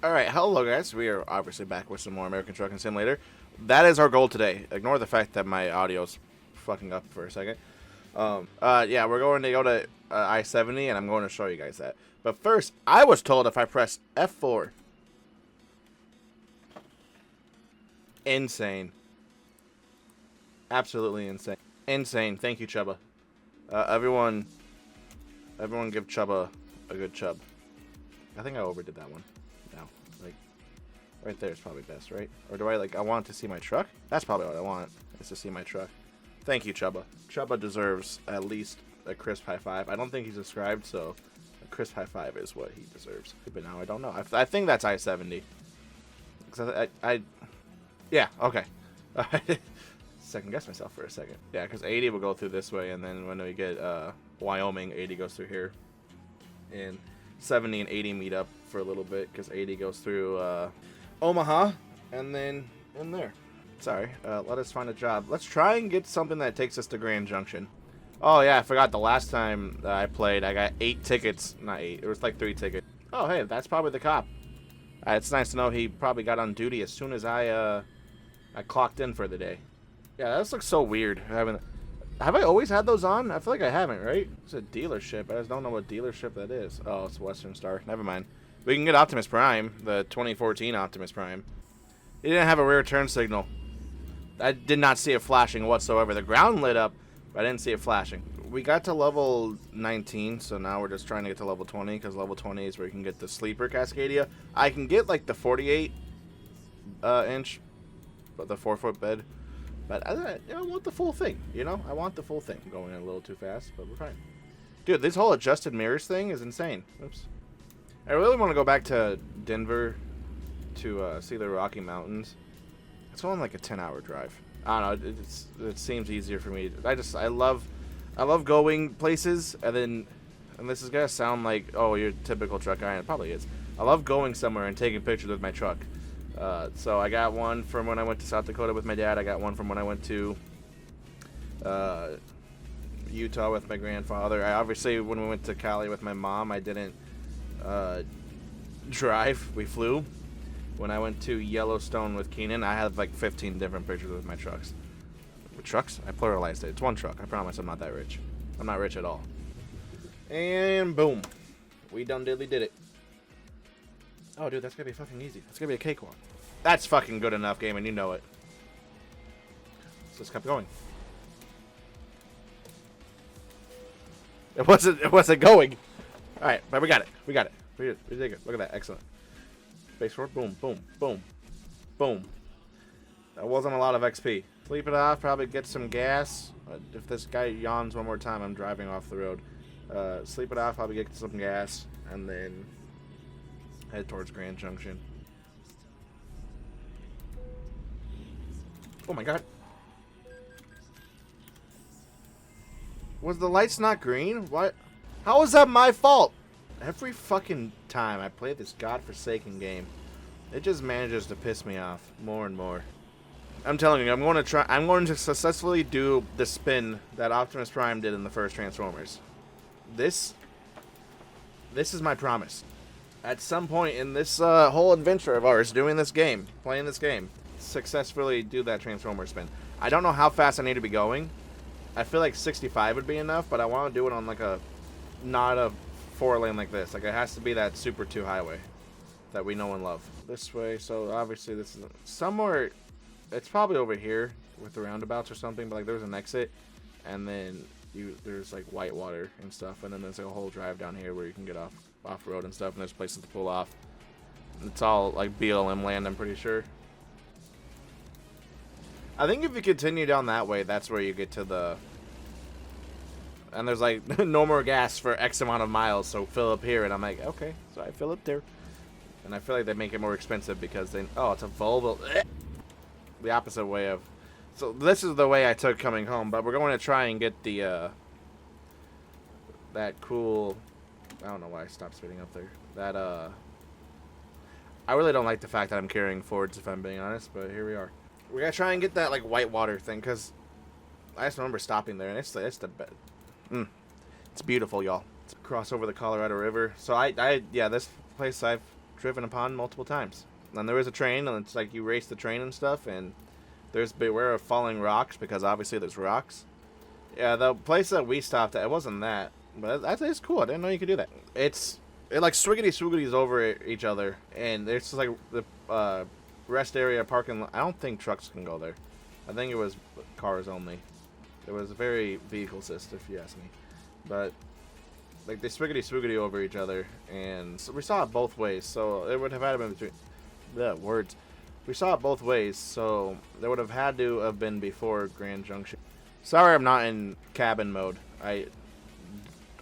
Alright, hello guys. We are obviously back with some more American Trucking Simulator. That is our goal today. Ignore the fact that my audio's fucking up for a second. Yeah, we're going to go to I-70, and I'm going to show you guys that. But first, I was told if I press F4. Insane. Absolutely insane. Insane. Thank you, Chubba. Everyone give Chubba a good chub. I think I overdid that one. No, like, right there is probably best, right? Or do I want to see my truck? That's probably what I want, is to see my truck. Thank you, Chubba. Chubba deserves at least a crisp high five. I don't think he's subscribed, so a crisp high five is what he deserves. But now I don't know. I think that's I-70. Because yeah, okay. Second guess myself for a second. Yeah, because 80 will go through this way, and then when we get Wyoming, 80 goes through here. And 70 and 80 meet up for a little bit, because 80 goes through Omaha, and then in there. Sorry, let us find a job. Let's try and get something that takes us to Grand Junction. Oh yeah, I forgot the last time that I played, I got 8 tickets. Not 8, it was like 3 tickets. Oh hey, that's probably the cop. It's nice to know he probably got on duty as soon as I clocked in for the day. Yeah, that looks so weird. Have I always had those on? I feel like I haven't, right? It's a dealership. I just don't know what dealership that is. Oh, it's Western Star. Never mind. We can get Optimus Prime, the 2014 Optimus Prime. It didn't have a rear turn signal. I did not see it flashing whatsoever. The ground lit up, but I didn't see it flashing. We got to level 19, so now we're just trying to get to level 20, because level 20 is where you can get the Sleeper Cascadia. I can get, like, the 48 inch, but the 4-foot bed. But I want the full thing, you know? I want the full thing. I'm going a little too fast, but we're fine. Dude, this whole adjusted mirrors thing is insane. Oops. I really want to go back to Denver to see the Rocky Mountains. It's only like a 10-hour drive. I don't know. It seems easier for me. I love going places, and this is gonna sound like, oh, you're a typical truck guy, and it probably is. I love going somewhere and taking pictures with my truck. So I got one from when I went to South Dakota with my dad. I got one from when I went to Utah with my grandfather. Obviously, when we went to Cali with my mom, I didn't drive. We flew. When I went to Yellowstone with Keenan, I had like 15 different pictures with my trucks. With trucks? I pluralized it. It's one truck. I promise I'm not that rich. I'm not rich at all. And boom. We done diddly did it. Oh, dude, that's gonna be fucking easy. That's gonna be a cakewalk. That's fucking good enough, game, and you know it. So let's keep going. It wasn't going. All right, but we got it. We got it. We did good. Look at that. Excellent. Base forward. Boom, boom, boom, boom. That wasn't a lot of XP. Sleep it off. Probably get some gas. If this guy yawns one more time, I'm driving off the road. Sleep it off. Probably get some gas, and then head towards Grand Junction. Oh my god. Was the lights not green? What? How is that my fault? Every fucking time I play this godforsaken game, it just manages to piss me off more and more. I'm telling you, I'm going to successfully do the spin that Optimus Prime did in the first Transformers. This is my promise. At some point in this whole adventure of ours, doing this game, playing this game, successfully do that Transformer spin. I don't know how fast I need to be going. I feel like 65 would be enough, but I want to do it on like not a 4-lane like this. Like, it has to be that Super 2 highway that we know and love. This way, so obviously this is somewhere, it's probably over here with the roundabouts or something, but like there's an exit, and then there's like Whitewater and stuff, and then there's like a whole drive down here where you can get off-road and stuff, and there's places to pull off. It's all like BLM land, I'm pretty sure. I think if you continue down that way, that's where you get to the... And there's like no more gas for X amount of miles, so fill up here. And I'm like, okay, so I fill up there. And I feel like they make it more expensive because they... Oh, it's a Volvo. The opposite way of... So this is the way I took coming home, but we're going to try and get the... that cool... I don't know why I stopped speeding up there. That, I really don't like the fact that I'm carrying Fords, if I'm being honest, but here we are. We gotta try and get that, like, Whitewater thing, because I just remember stopping there, and it's the best. It's beautiful, y'all. Cross over the Colorado River. So yeah, this place I've driven upon multiple times. And there is a train, and it's like you race the train and stuff, and there's beware of falling rocks, because obviously there's rocks. Yeah, the place that we stopped at, it wasn't that, but it's cool. I didn't know you could do that. It like swiggity-swiggities over each other, and there's just like the rest area parking lot. I don't think trucks can go there. I think it was cars only. It was very vehicle-assist, if you ask me. But like they swiggity-swiggity over each other, and so we saw it both ways, so it would have had to been between words. We saw it both ways, so there would have had to have been before Grand Junction. Sorry I'm not in cabin mode. I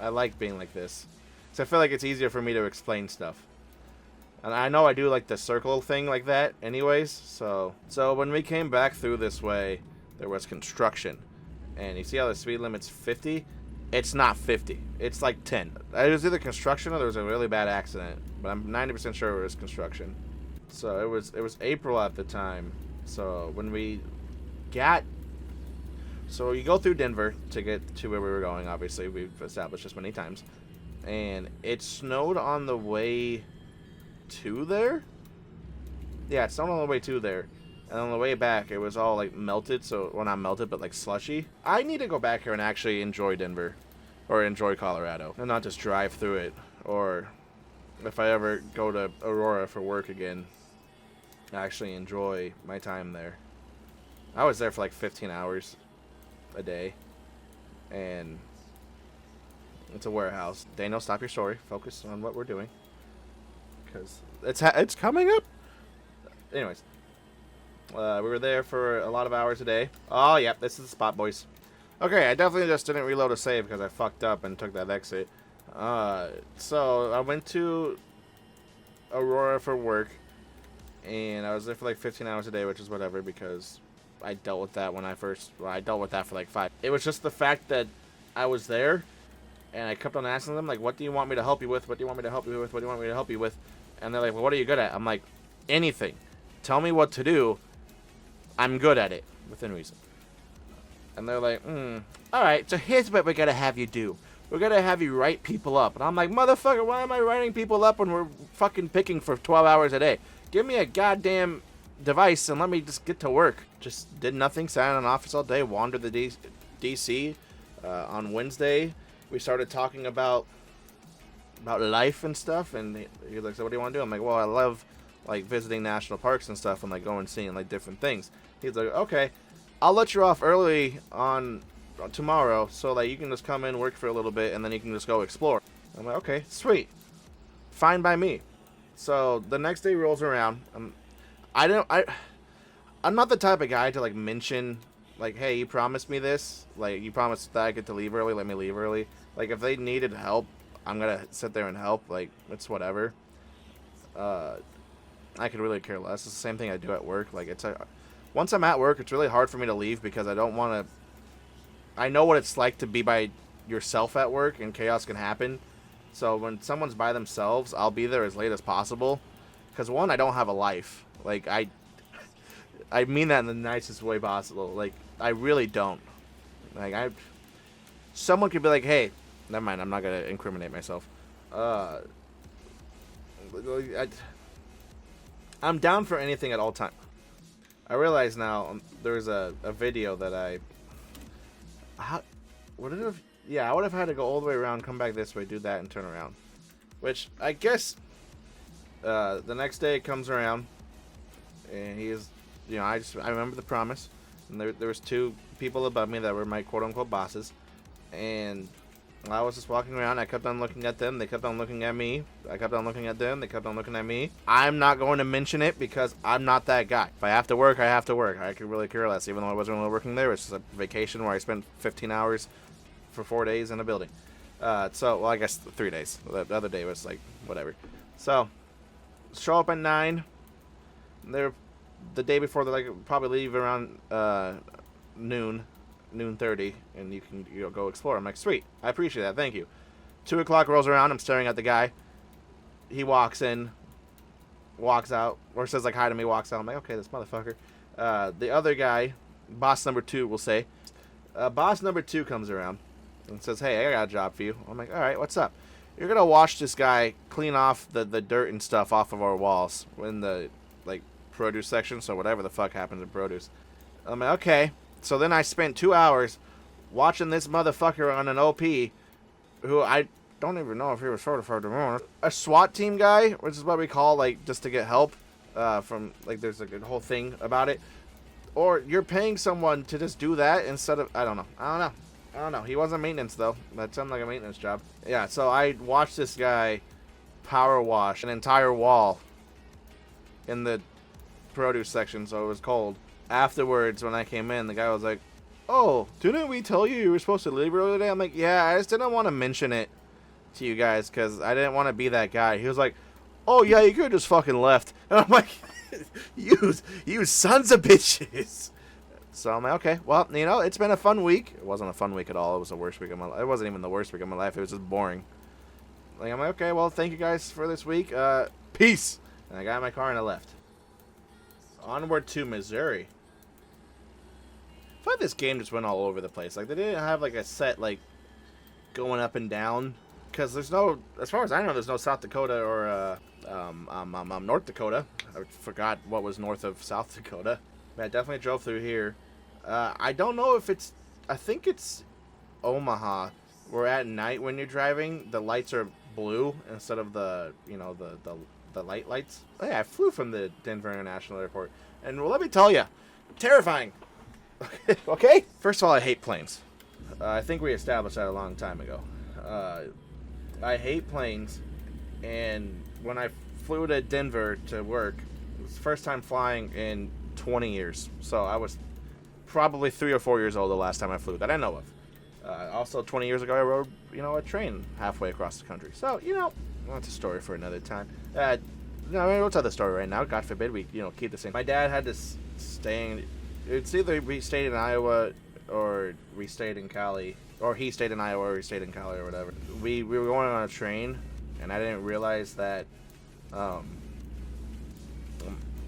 like being like this. So I feel like it's easier for me to explain stuff. And I know I do like the circle thing like that anyways, so when we came back through this way, there was construction. And you see how the speed limit's 50? It's not 50. It's like 10. It was either construction or there was a really bad accident, but I'm 90% sure it was construction. So it was April at the time. So when we got... So you go through Denver to get to where we were going, obviously. We've established this many times. And it snowed on the way to there? Yeah, it snowed on the way to there. And on the way back, it was all, like, melted. So, well, not melted, but, like, slushy. I need to go back here and actually enjoy Denver. Or enjoy Colorado. And not just drive through it. Or if I ever go to Aurora for work again, actually enjoy my time there. I was there for, like, 15 hours a day. And it's a warehouse. Daniel, stop your story. Focus on what we're doing. Because it's coming up. Anyways. We were there for a lot of hours a day. Oh, yep, this is the spot, boys. Okay, I definitely just didn't reload a save because I fucked up and took that exit. So I went to Aurora for work, and I was there for like 15 hours a day, which is whatever, because I dealt with that when I dealt with that for like 5. It was just the fact that I was there, and I kept on asking them, like, what do you want me to help you with? What do you want me to help you with? What do you want me to help you with? And they're like, well, what are you good at? I'm like, anything. Tell me what to do. I'm good at it, within reason. And they're like, alright, so here's what we're gonna have you do. We're gonna have you write people up. And I'm like, motherfucker, why am I writing people up when we're fucking picking for 12 hours a day? Give me a goddamn device and let me just get to work. Just did nothing, sat in an office all day, wandered the DC. On Wednesday, we started talking about life and stuff, and he's like, so what do you want to do? I'm like, well, I love, like, visiting national parks and stuff and, like, going and seeing, like, different things. He's like, okay, I'll let you off early on tomorrow so that you can just come in, work for a little bit, and then you can just go explore. I'm like, okay, sweet. Fine by me. So the next day rolls around. I'm not the type of guy to, like, mention, like, hey, you promised me this. Like, you promised that I get to leave early, let me leave early. Like, if they needed help, I'm going to sit there and help. Like, it's whatever. I could really care less. It's the same thing I do at work. Like, once I'm at work, it's really hard for me to leave because I don't want to... I know what it's like to be by yourself at work, and chaos can happen. So when someone's by themselves, I'll be there as late as possible. Because, one, I don't have a life. Like, I mean that in the nicest way possible. Like, I really don't. Like, someone could be like, hey, never mind, I'm not going to incriminate myself. I'm down for anything at all time. I realize now there's a video that I would have had to go all the way around, come back this way, do that, and turn around. Which I guess the next day it comes around, and he's, I remember the promise, and there was 2 people above me that were my quote unquote bosses, and I was just walking around. I kept on looking at them. They kept on looking at me. I kept on looking at them. They kept on looking at me. I'm not going to mention it because I'm not that guy. If I have to work, I have to work. I could really care less, even though I wasn't really working there. It was just a vacation where I spent 15 hours for 4 days in a building. Well, I guess 3 days. The other day was like, whatever. So, show up at 9. The day before, they're like, probably leave around noon 30, and you can go explore. I'm like, sweet, I appreciate that, thank you. 2 o'clock rolls around. I'm staring at the guy. He walks in, walks out, or says like hi to me, walks out. I'm like, okay, this motherfucker. The other guy, boss number 2, we'll say, boss number 2 comes around and says, hey, I got a job for you. I'm like, all right, what's up? you're gonna watch this guy clean off the dirt and stuff off of our walls in the like produce section. So whatever the fuck happens in produce. I'm like, okay. So then I spent 2 hours watching this motherfucker on an OP, who I don't even know if he was certified or not. A SWAT team guy, which is what we call like just to get help from like there's like a whole thing about it. Or you're paying someone to just do that instead of I don't know. He wasn't maintenance though. That sounded like a maintenance job. Yeah. So I watched this guy power wash an entire wall in the produce section, so it was cold. Afterwards, when I came in, the guy was like, "Oh, didn't we tell you were supposed to leave earlier today?" I'm like, "Yeah, I just didn't want to mention it to you guys because I didn't want to be that guy." He was like, "Oh yeah, you could have just fucking left." And I'm like, "You sons of bitches." So I'm like, okay, well, you know, it's been a fun week. It wasn't a fun week at all. It was the worst week of my life. It wasn't even the worst week of my life. It was just boring. Like I'm like, okay, well, thank you guys for this week. Peace. And I got in my car and I left. Onward to Missouri. I thought this game just went all over the place. Like they didn't have like a set like going up and down because there's no, as far as I know, there's no South Dakota or North Dakota. I forgot what was north of South Dakota. But I definitely drove through here. I don't know if it's, I think it's Omaha. Where at night when you're driving, the lights are blue instead of the, you know, the light lights. Oh, yeah, I flew from the Denver International Airport, and well, let me tell you, terrifying. Okay? First of all, I hate planes. I think we established that a long time ago. I hate planes, and when I flew to Denver to work, it was the first time flying in 20 years. So I was probably 3 or 4 years old the last time I flew that I know of. Also, 20 years ago, I rode, you know, a train halfway across the country. So, you know, that's a story for another time. No, we'll tell the story right now. God forbid we, you know, keep this in. My dad had to stay in. It's either we stayed in Iowa or we stayed in Cali, or he stayed in Iowa or we stayed in Cali or whatever. We were going on a train, and I didn't realize that.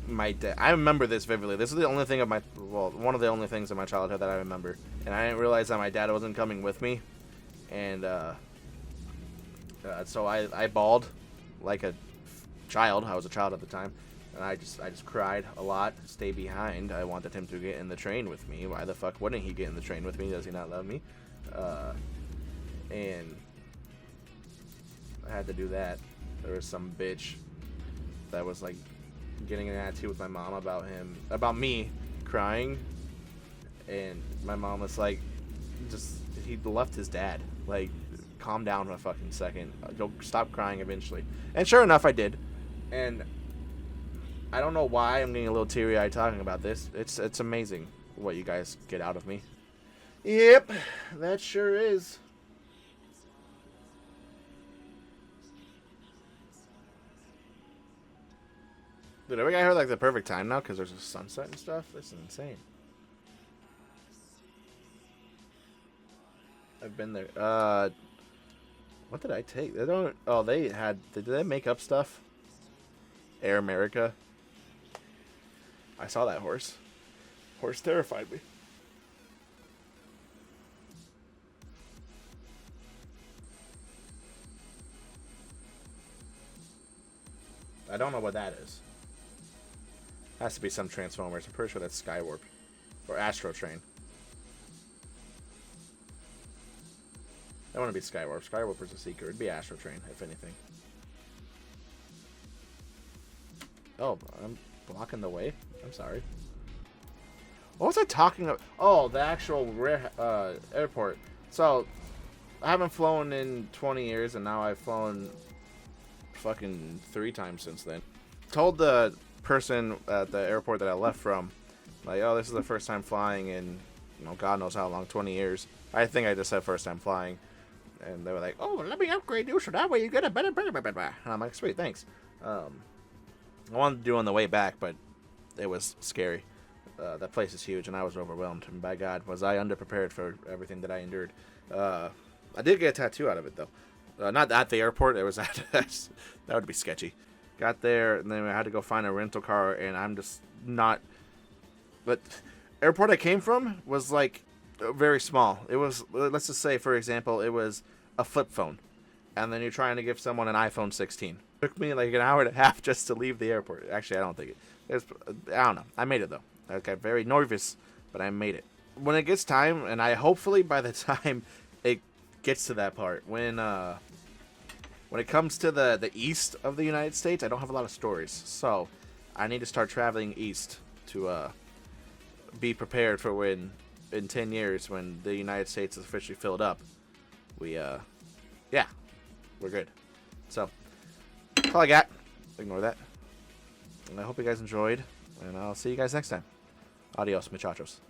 My dad. I remember this vividly. This is the only thing of my, well, one of the only things of my childhood that I remember. And I didn't realize that my dad wasn't coming with me, and so I bawled like a child. I was a child at the time, and I just cried a lot. Stay behind. I wanted him to get in the train with me. Why the fuck wouldn't he get in the train with me? Does he not love me? And I had to do that. There was some bitch that was like getting an attitude with my mom about me crying, and my mom was like, he left his dad, like, calm down for a fucking second, you'll stop crying eventually. And sure enough, I did. And I don't know why I'm getting a little teary-eyed talking about this. It's amazing what you guys get out of me. Yep, that sure is. Dude, every guy heard like the perfect time now because there's a sunset and stuff. This is insane. I've been there. What did I take? They don't. Oh, they had. Did they make up stuff? Air America. I saw that horse. Horse terrified me. I don't know what that is. Has to be some Transformers. I'm pretty sure that's Skywarp. Or Astro Train. I want to be Skywarp. Skywarp is a Seeker. It'd be Astro Train, if anything. Oh, I'm blocking the way? I'm sorry. What was I talking about? Oh, the actual airport. So, I haven't flown in 20 years, and now I've flown fucking 3 times since then. Told the person at the airport that I left from, like, oh, this is the first time flying in, you know, God knows how long, 20 years. I think I just said first time flying. And they were like, oh, let me upgrade you so that way you get a better. And I'm like, sweet, thanks. I wanted to do on the way back, but it was scary. That place is huge, and I was overwhelmed. And by God, was I underprepared for everything that I endured. I did get a tattoo out of it, though. Not at the airport. It was at that would be sketchy. Got there, and then I had to go find a rental car, and I'm just not. But airport I came from was like very small. It was, let's just say, for example, it was a flip phone and then you're trying to give someone an iPhone 16. Took me like an hour and a half just to leave the airport. Actually, I don't think it. I don't know. I made it though. I got very nervous, but I made it. When it gets time, and I hopefully by the time it gets to that part, when it comes to the east of the United States, I don't have a lot of stories, so I need to start traveling east to be prepared for when in 10 years when the United States is officially filled up. Yeah, we're good. So that's all I got. Ignore that. And I hope you guys enjoyed, and I'll see you guys next time. Adios, muchachos.